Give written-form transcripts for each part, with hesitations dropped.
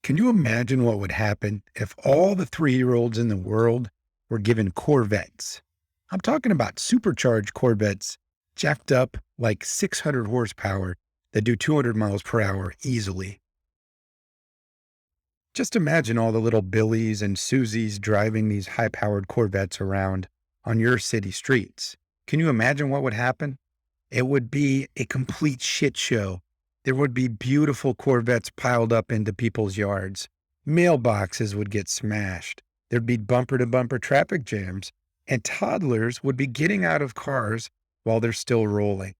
Can you imagine what would happen if all the 3-year-olds in the world were given Corvettes? I'm talking about supercharged Corvettes, jacked up like 600 horsepower that do 200 miles per hour easily. Just imagine all the little Billies and Susies driving these high-powered Corvettes around on your city streets. Can you imagine what would happen? It would be a complete shit show. There would be beautiful Corvettes piled up into people's yards. Mailboxes would get smashed. There'd be bumper-to-bumper traffic jams, and toddlers would be getting out of cars while they're still rolling.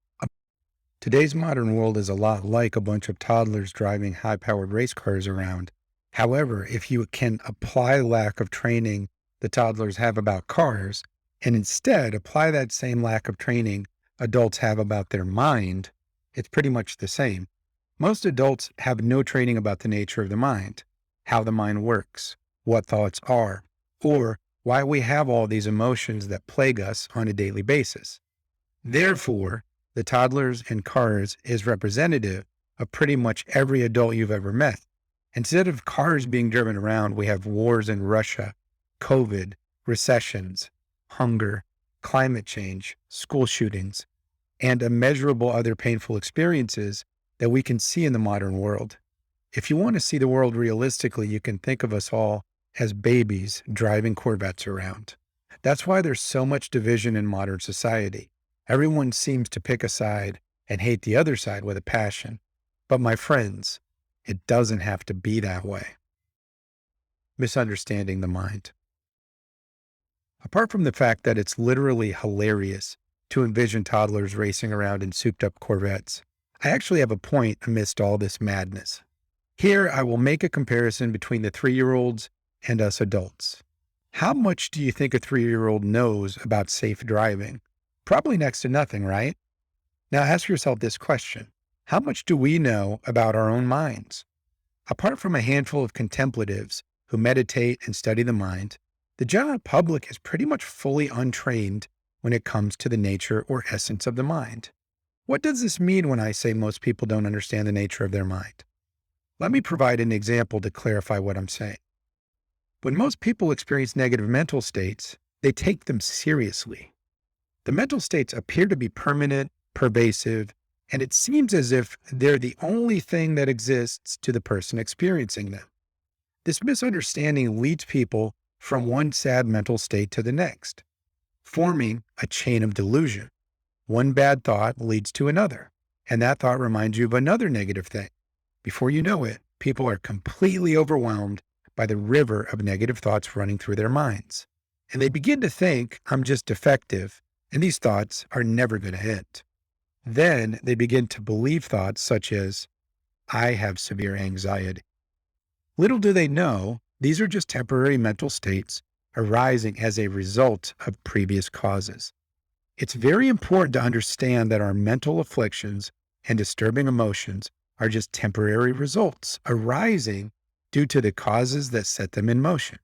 Today's modern world is a lot like a bunch of toddlers driving high-powered race cars around. However, if you can apply the lack of training the toddlers have about cars, and instead apply that same lack of training adults have about their mind, it's pretty much the same. Most adults have no training about the nature of the mind, how the mind works, what thoughts are, or why we have all these emotions that plague us on a daily basis. Therefore, the toddlers and cars is representative of pretty much every adult you've ever met. Instead of cars being driven around, we have wars in Russia, COVID, recessions, hunger, climate change, school shootings, and immeasurable other painful experiences that we can see in the modern world. If you want to see the world realistically, you can think of us all as babies driving Corvettes around. That's why there's so much division in modern society. Everyone seems to pick a side and hate the other side with a passion. But my friends, it doesn't have to be that way. Misunderstanding the mind. Apart from the fact that it's literally hilarious to envision toddlers racing around in souped-up Corvettes, I actually have a point amidst all this madness. Here, I will make a comparison between the 3-year-olds and us adults. How much do you think a 3-year-old knows about safe driving? Probably next to nothing, right? Now ask yourself this question. How much do we know about our own minds? Apart from a handful of contemplatives who meditate and study the mind, the general public is pretty much fully untrained when it comes to the nature or essence of the mind. What does this mean when I say most people don't understand the nature of their mind? Let me provide an example to clarify what I'm saying. When most people experience negative mental states, they take them seriously. The mental states appear to be permanent, pervasive, and it seems as if they're the only thing that exists to the person experiencing them. This misunderstanding leads people from one sad mental state to the next, forming a chain of delusion. One bad thought leads to another, and that thought reminds you of another negative thing. Before you know it, people are completely overwhelmed by the river of negative thoughts running through their minds. And they begin to think, I'm just defective, and these thoughts are never going to end. Then they begin to believe thoughts such as, I have severe anxiety. Little do they know, these are just temporary mental states arising as a result of previous causes. It's very important to understand that our mental afflictions and disturbing emotions are just temporary results arising due to the causes that set them in motion.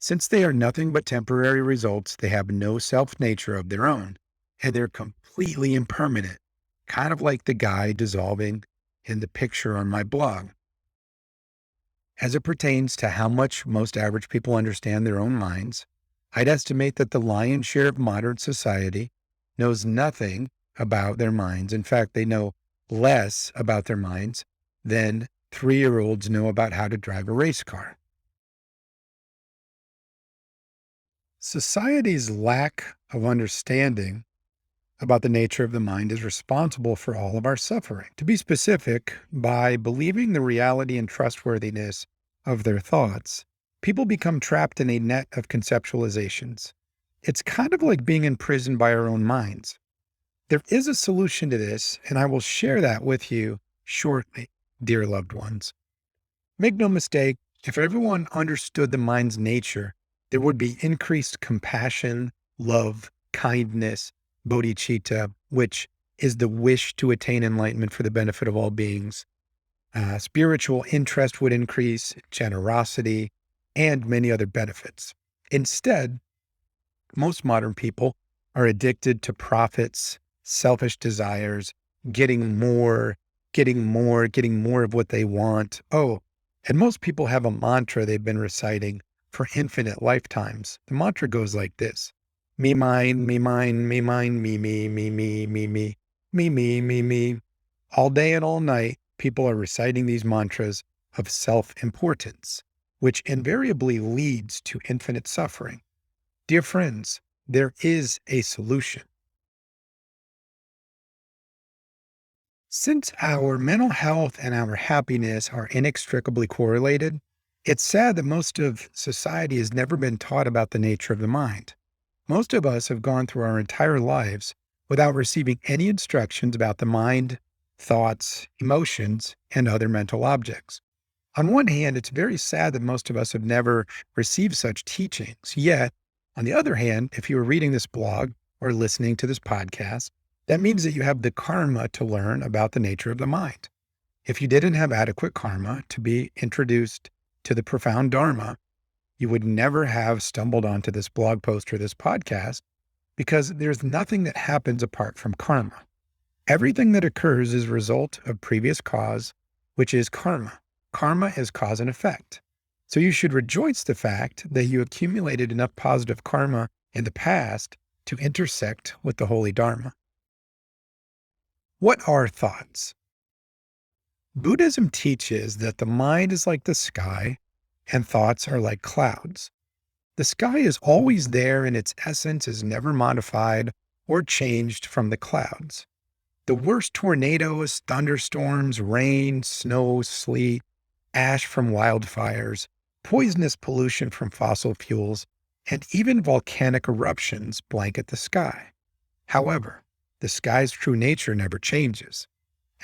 Since they are nothing but temporary results, they have no self-nature of their own, and they're completely impermanent, kind of like the guy dissolving in the picture on my blog. As it pertains to how much most average people understand their own minds, I'd estimate that the lion's share of modern society knows nothing about their minds. In fact, they know less about their minds than 3-year-olds know about how to drive a race car. Society's lack of understanding about the nature of the mind is responsible for all of our suffering. To be specific, by believing the reality and trustworthiness of their thoughts, people become trapped in a net of conceptualizations. It's kind of like being imprisoned by our own minds. There is a solution to this, and I will share that with you shortly, dear loved ones. Make no mistake, if everyone understood the mind's nature, there would be increased compassion, love, kindness, bodhicitta, which is the wish to attain enlightenment for the benefit of all beings. Spiritual interest would increase, generosity, and many other benefits. Instead, most modern people are addicted to profits, selfish desires, getting more of what they want. Oh, And most people have a mantra they've been reciting for infinite lifetimes. The mantra goes like this: me, mine, me, mine, me, mine, me, me, me, me, me, me, me, me, me, me. All day and all night, people are reciting these mantras of self-importance, which invariably leads to infinite suffering. Dear friends, there is a solution. Since our mental health and our happiness are inextricably correlated, it's sad that most of society has never been taught about the nature of the mind. Most of us have gone through our entire lives without receiving any instructions about the mind, thoughts, emotions, and other mental objects. On one hand, it's very sad that most of us have never received such teachings. Yet, on the other hand, if you were reading this blog or listening to this podcast, that means that you have the karma to learn about the nature of the mind. If you didn't have adequate karma to be introduced to the profound Dharma, you would never have stumbled onto this blog post or this podcast, because there's nothing that happens apart from karma. Everything that occurs is a result of previous cause, which is karma. Karma is cause and effect. So you should rejoice the fact that you accumulated enough positive karma in the past to intersect with the holy Dharma. What are thoughts? Buddhism teaches that the mind is like the sky and thoughts are like clouds. The sky is always there and its essence is never modified or changed from the clouds. The worst tornadoes, thunderstorms, rain, snow, sleet, ash from wildfires, poisonous pollution from fossil fuels, and even volcanic eruptions blanket the sky. However, the sky's true nature never changes.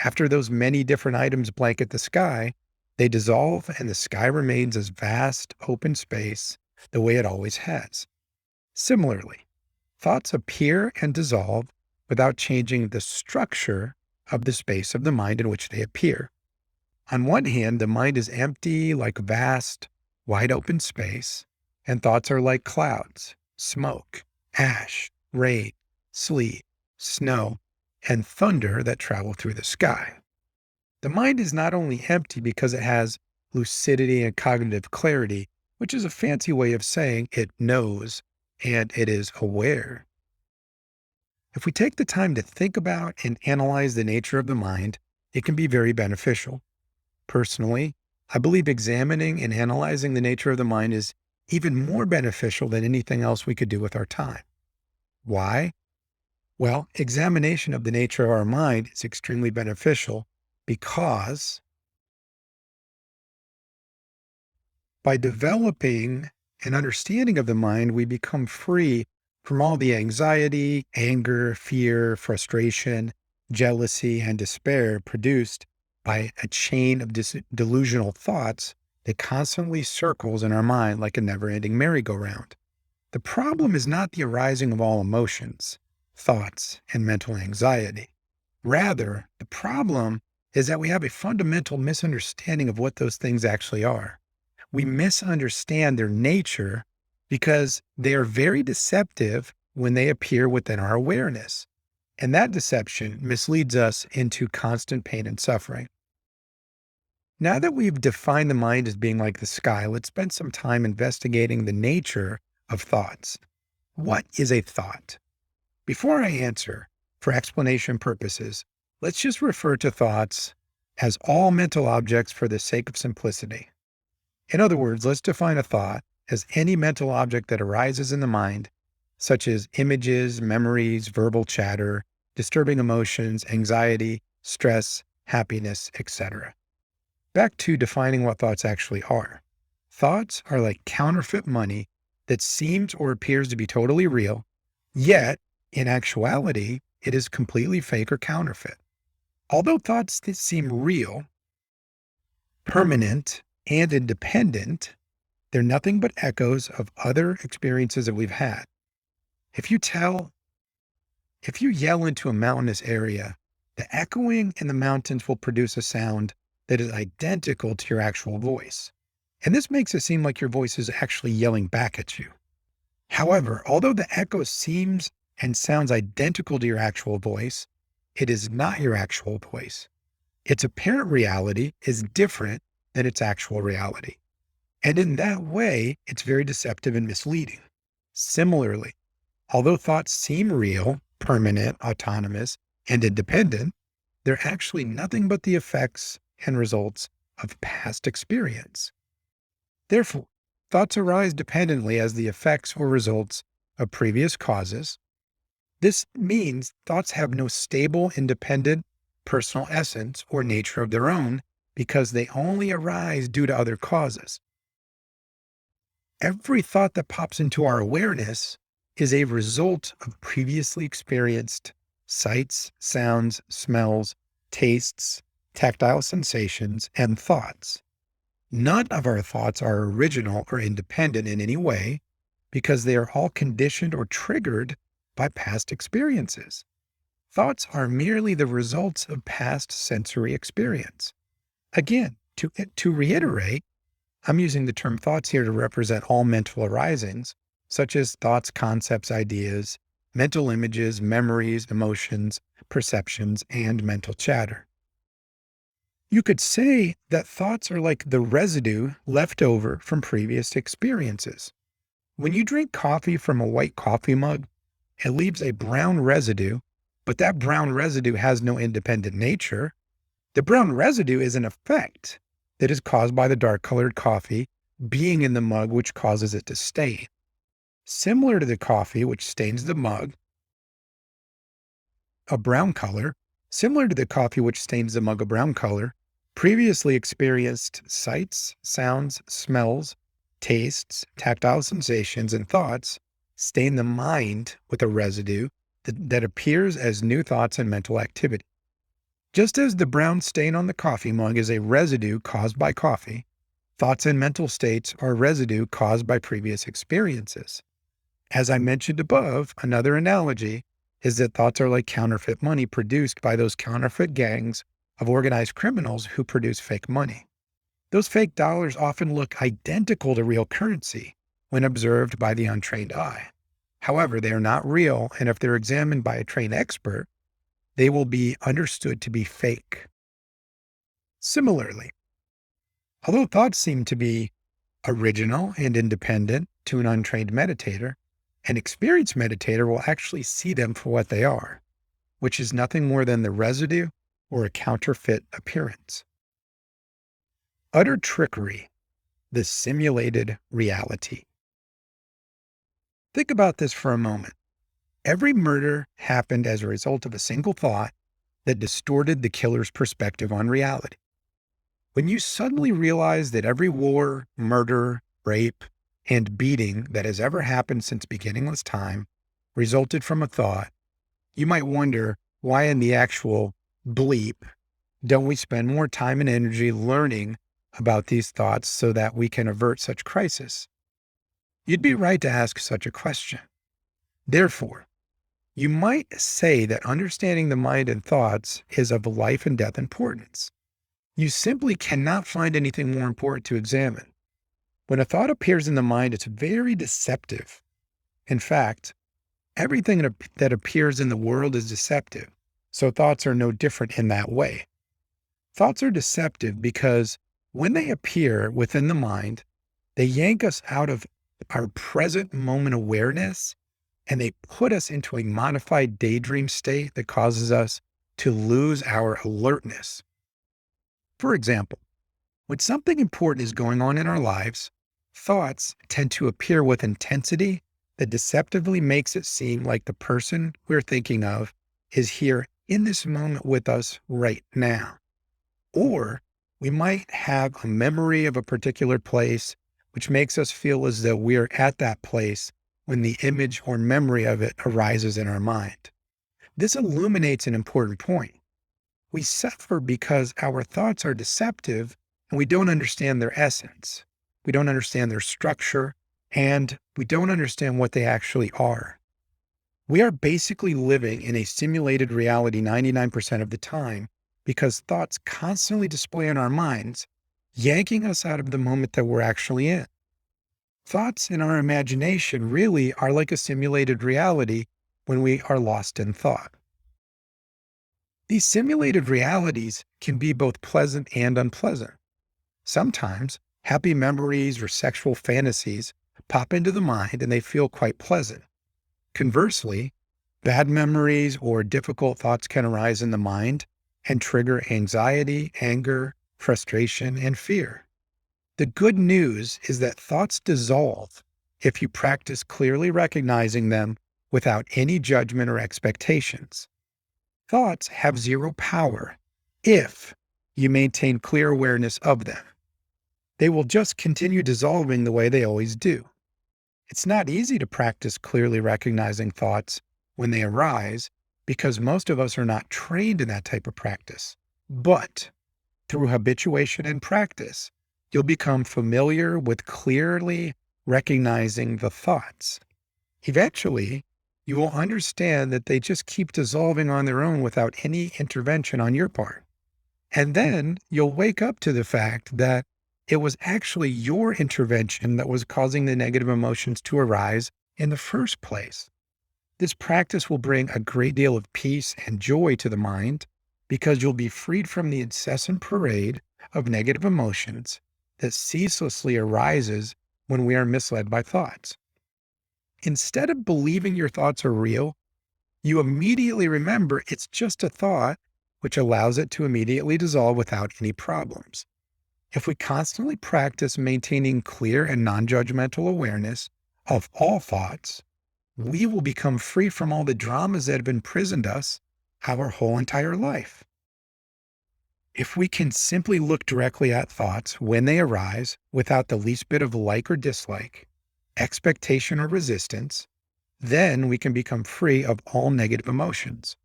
After those many different items blanket the sky, they dissolve and the sky remains as vast, open space the way it always has. Similarly, thoughts appear and dissolve without changing the structure of the space of the mind in which they appear. On one hand, the mind is empty like vast, wide open space, and thoughts are like clouds, smoke, ash, rain, sleet, snow, and thunder that travel through the sky. The mind is not only empty because it has lucidity and cognitive clarity, which is a fancy way of saying it knows and it is aware. If we take the time to think about and analyze the nature of the mind, it can be very beneficial. Personally, I believe examining and analyzing the nature of the mind is even more beneficial than anything else we could do with our time. Why? Well, examination of the nature of our mind is extremely beneficial because by developing an understanding of the mind, we become free from all the anxiety, anger, fear, frustration, jealousy, and despair produced by a chain of delusional thoughts that constantly circles in our mind like a never-ending merry-go-round. The problem is not the arising of all emotions, thoughts, and mental anxiety. Rather, the problem is that we have a fundamental misunderstanding of what those things actually are. We misunderstand their nature because they are very deceptive when they appear within our awareness. And that deception misleads us into constant pain and suffering. Now that we've defined the mind as being like the sky, let's spend some time investigating the nature of thoughts. What is a thought? Before I answer, for explanation purposes, let's just refer to thoughts as all mental objects for the sake of simplicity. In other words, let's define a thought as any mental object that arises in the mind, such as images, memories, verbal chatter, disturbing emotions, anxiety, stress, happiness, etc. Back to defining what thoughts actually are. Thoughts are like counterfeit money that seems or appears to be totally real, yet, in actuality, it is completely fake or counterfeit. Although thoughts seem real, permanent, and independent, they're nothing but echoes of other experiences that we've had. If you yell into a mountainous area, the echoing in the mountains will produce a sound that is identical to your actual voice. And this makes it seem like your voice is actually yelling back at you. However, although the echo seems and sounds identical to your actual voice, it is not your actual voice. Its apparent reality is different than its actual reality. And in that way, it's very deceptive and misleading. Similarly, although thoughts seem real, permanent, autonomous, and independent, they're actually nothing but the effects and results of past experience. Therefore, thoughts arise dependently as the effects or results of previous causes. This means thoughts have no stable, independent, personal essence or nature of their own because they only arise due to other causes. Every thought that pops into our awareness is a result of previously experienced sights, sounds, smells, tastes, tactile sensations, and thoughts. None of our thoughts are original or independent in any way because they are all conditioned or triggered by past experiences. Thoughts are merely the results of past sensory experience. Again, to reiterate, I'm using the term thoughts here to represent all mental arisings, such as thoughts, concepts, ideas, mental images, memories, emotions, perceptions, and mental chatter. You could say that thoughts are like the residue left over from previous experiences. When you drink coffee from a white coffee mug, it leaves a brown residue, but that brown residue has no independent nature. The brown residue is an effect that is caused by the dark-colored coffee being in the mug, which causes it to stain. Similar to the coffee, which stains the mug, a brown color, similar to the coffee which stains the mug a brown color, previously experienced sights, sounds, smells, tastes, tactile sensations, and thoughts stain the mind with a residue that appears as new thoughts and mental activity. Just as the brown stain on the coffee mug is a residue caused by coffee, thoughts and mental states are residue caused by previous experiences. As I mentioned above, another analogy is that thoughts are like counterfeit money produced by those counterfeit gangs of organized criminals who produce fake money. Those fake dollars often look identical to real currency when observed by the untrained eye. However, they are not real, and if they're examined by a trained expert, they will be understood to be fake. Similarly, although thoughts seem to be original and independent to an untrained meditator, an experienced meditator will actually see them for what they are, which is nothing more than the residue or a counterfeit appearance. Utter trickery, the simulated reality. Think about this for a moment. Every murder happened as a result of a single thought that distorted the killer's perspective on reality. When you suddenly realize that every war, murder, rape, and beating that has ever happened since beginningless time resulted from a thought, you might wonder why in the actual bleep don't we spend more time and energy learning about these thoughts so that we can avert such crisis? You'd be right to ask such a question. Therefore, you might say that understanding the mind and thoughts is of life and death importance. You simply cannot find anything more important to examine. When a thought appears in the mind, it's very deceptive. In fact, everything that appears in the world is deceptive, so thoughts are no different in that way. Thoughts are deceptive because when they appear within the mind, they yank us out of our present moment awareness and they put us into a modified daydream state that causes us to lose our alertness. For example, when something important is going on in our lives, thoughts tend to appear with intensity that deceptively makes it seem like the person we're thinking of is here in this moment with us right now. Or we might have a memory of a particular place, which makes us feel as though we're at that place when the image or memory of it arises in our mind. This illuminates an important point. We suffer because our thoughts are deceptive and we don't understand their essence. We don't understand their structure, and we don't understand what they actually are. We are basically living in a simulated reality 99% of the time because thoughts constantly display in our minds, yanking us out of the moment that we're actually in. Thoughts in our imagination really are like a simulated reality when we are lost in thought. These simulated realities can be both pleasant and unpleasant. Sometimes happy memories or sexual fantasies pop into the mind and they feel quite pleasant. Conversely, bad memories or difficult thoughts can arise in the mind and trigger anxiety, anger, frustration, and fear. The good news is that thoughts dissolve if you practice clearly recognizing them without any judgment or expectations. Thoughts have zero power if you maintain clear awareness of them. They will just continue dissolving the way they always do. It's not easy to practice clearly recognizing thoughts when they arise because most of us are not trained in that type of practice. But through habituation and practice, you'll become familiar with clearly recognizing the thoughts. Eventually, you will understand that they just keep dissolving on their own without any intervention on your part. And then you'll wake up to the fact that it was actually your intervention that was causing the negative emotions to arise in the first place. This practice will bring a great deal of peace and joy to the mind because you'll be freed from the incessant parade of negative emotions that ceaselessly arises when we are misled by thoughts. Instead of believing your thoughts are real, you immediately remember it's just a thought, which allows it to immediately dissolve without any problems. If we constantly practice maintaining clear and non-judgmental awareness of all thoughts, we will become free from all the dramas that have imprisoned us our whole entire life. If we can simply look directly at thoughts when they arise without the least bit of like or dislike, expectation or resistance, then we can become free of all negative emotions.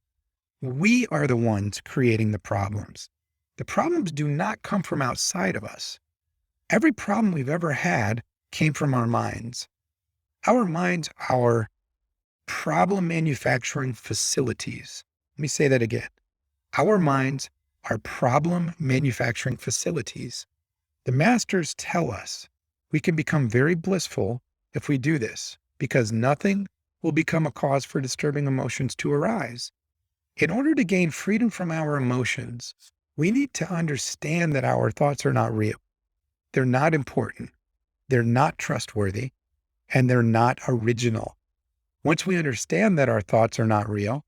We are the ones creating the problems. The problems do not come from outside of us. Every problem we've ever had came from our minds. Our minds are problem manufacturing facilities. Let me say that again. Our minds are problem manufacturing facilities. The masters tell us we can become very blissful if we do this, because nothing will become a cause for disturbing emotions to arise. In order to gain freedom from our emotions, we need to understand that our thoughts are not real. They're not important. They're not trustworthy, and they're not original. Once we understand that our thoughts are not real,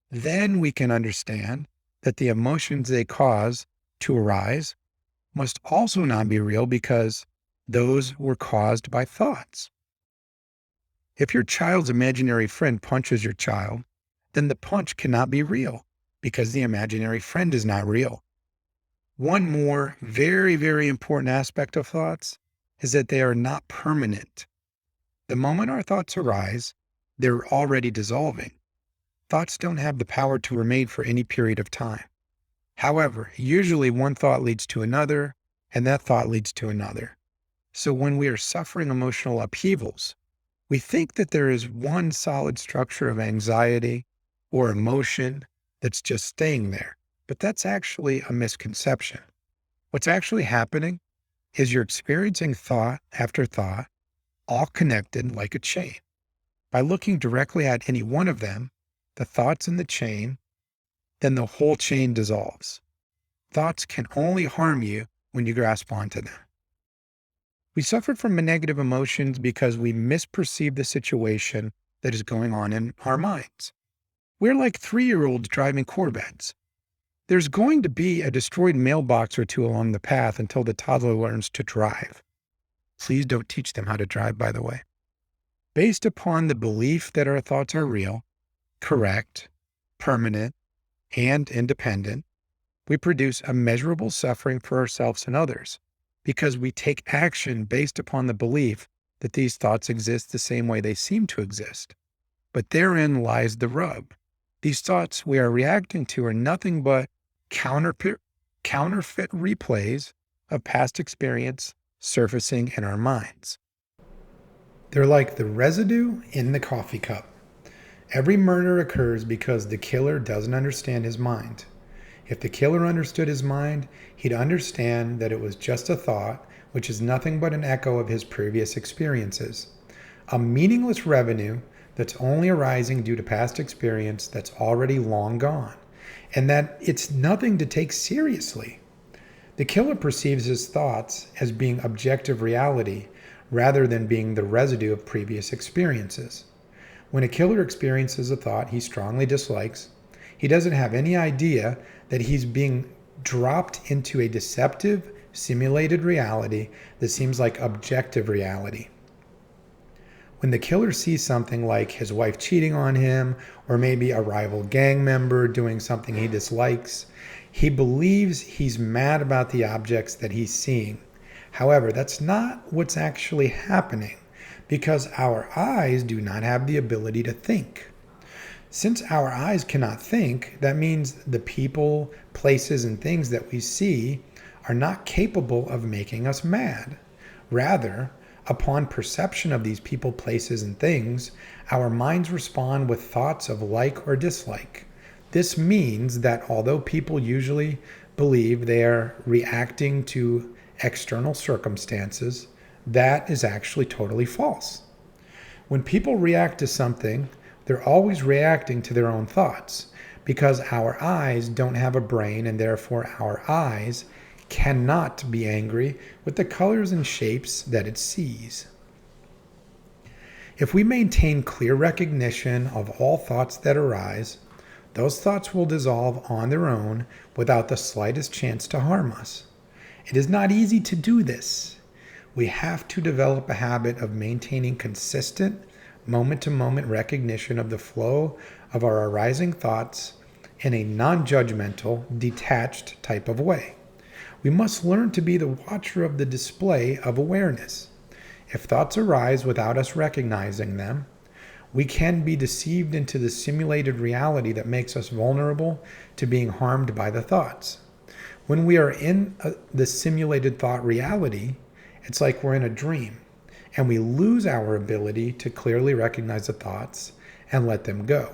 then we can understand that the emotions they cause to arise must also not be real because those were caused by thoughts. If your child's imaginary friend punches your child, then the punch cannot be real because the imaginary friend is not real. One more very, very important aspect of thoughts is that they are not permanent. The moment our thoughts arise, they're already dissolving. Thoughts don't have the power to remain for any period of time. However, usually one thought leads to another, and that thought leads to another. So when we are suffering emotional upheavals, we think that there is one solid structure of anxiety or emotion that's just staying there, but that's actually a misconception. What's actually happening is you're experiencing thought after thought, all connected like a chain. By looking directly at any one of them, the thoughts in the chain, then the whole chain dissolves. Thoughts can only harm you when you grasp onto them. We suffer from negative emotions because we misperceive the situation that is going on in our minds. We're like 3-year-olds driving Corvettes. There's going to be a destroyed mailbox or two along the path until the toddler learns to drive. Please don't teach them how to drive, by the way. Based upon the belief that our thoughts are real, correct, permanent, and independent, we produce immeasurable suffering for ourselves and others because we take action based upon the belief that these thoughts exist the same way they seem to exist. But therein lies the rub. These thoughts we are reacting to are nothing but counterfeit replays of past experience surfacing in our minds. They're like the residue in the coffee cup. Every murder occurs because the killer doesn't understand his mind. If the killer understood his mind, he'd understand that it was just a thought, which is nothing but an echo of his previous experiences. A meaningless revenue that's only arising due to past experience that's already long gone, and that it's nothing to take seriously. The killer perceives his thoughts as being objective reality rather than being the residue of previous experiences. When a killer experiences a thought he strongly dislikes, he doesn't have any idea that he's being dropped into a deceptive, simulated reality that seems like objective reality. When the killer sees something like his wife cheating on him, or maybe a rival gang member doing something he dislikes, he believes he's mad about the objects that he's seeing. However, that's not what's actually happening, because our eyes do not have the ability to think. Since our eyes cannot think, that means the people, places, and things that we see are not capable of making us mad. Rather, upon perception of these people, places, and things, our minds respond with thoughts of like or dislike. This means that although people usually believe they are reacting to external circumstances, that is actually totally false. When people react to something, they're always reacting to their own thoughts, because our eyes don't have a brain, and therefore our eyes cannot be angry with the colors and shapes that it sees. If we maintain clear recognition of all thoughts that arise, those thoughts will dissolve on their own without the slightest chance to harm us. It is not easy to do this. We have to develop a habit of maintaining consistent, moment-to-moment recognition of the flow of our arising thoughts in a non-judgmental, detached type of way. We must learn to be the watcher of the display of awareness. If thoughts arise without us recognizing them, we can be deceived into the simulated reality that makes us vulnerable to being harmed by the thoughts. When we are in the simulated thought reality, it's like we're in a dream, and we lose our ability to clearly recognize the thoughts and let them go.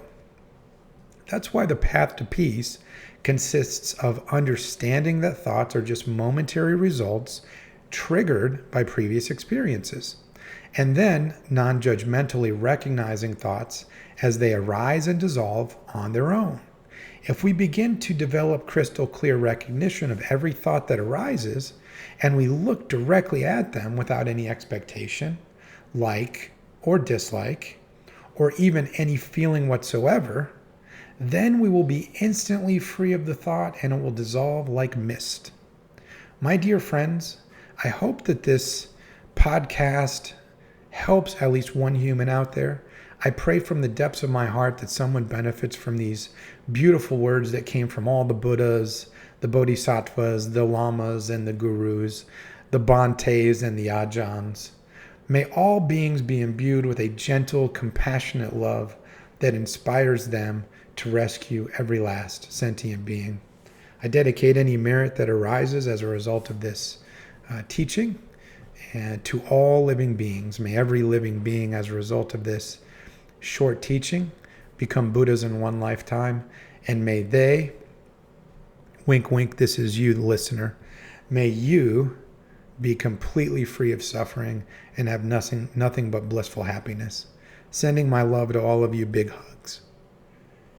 That's why the path to peace consists of understanding that thoughts are just momentary results triggered by previous experiences, and then non-judgmentally recognizing thoughts as they arise and dissolve on their own. If we begin to develop crystal clear recognition of every thought that arises, and we look directly at them without any expectation, like or dislike, or even any feeling whatsoever, then we will be instantly free of the thought, and it will dissolve like mist. My dear friends, I hope that this podcast helps at least one human out there. I pray from the depths of my heart that someone benefits from these beautiful words that came from all the Buddhas, the Bodhisattvas, the Lamas, and the Gurus, the Bhantes, and the Ajahns. May all beings be imbued with a gentle, compassionate love that inspires them to rescue every last sentient being. I dedicate any merit that arises as a result of this teaching and to all living beings. May every living being, as a result of this short teaching, become Buddhas in one lifetime, and may they, wink wink, this is you, the listener, may you be completely free of suffering and have nothing but blissful happiness. Sending my love to all of you. Big hugs.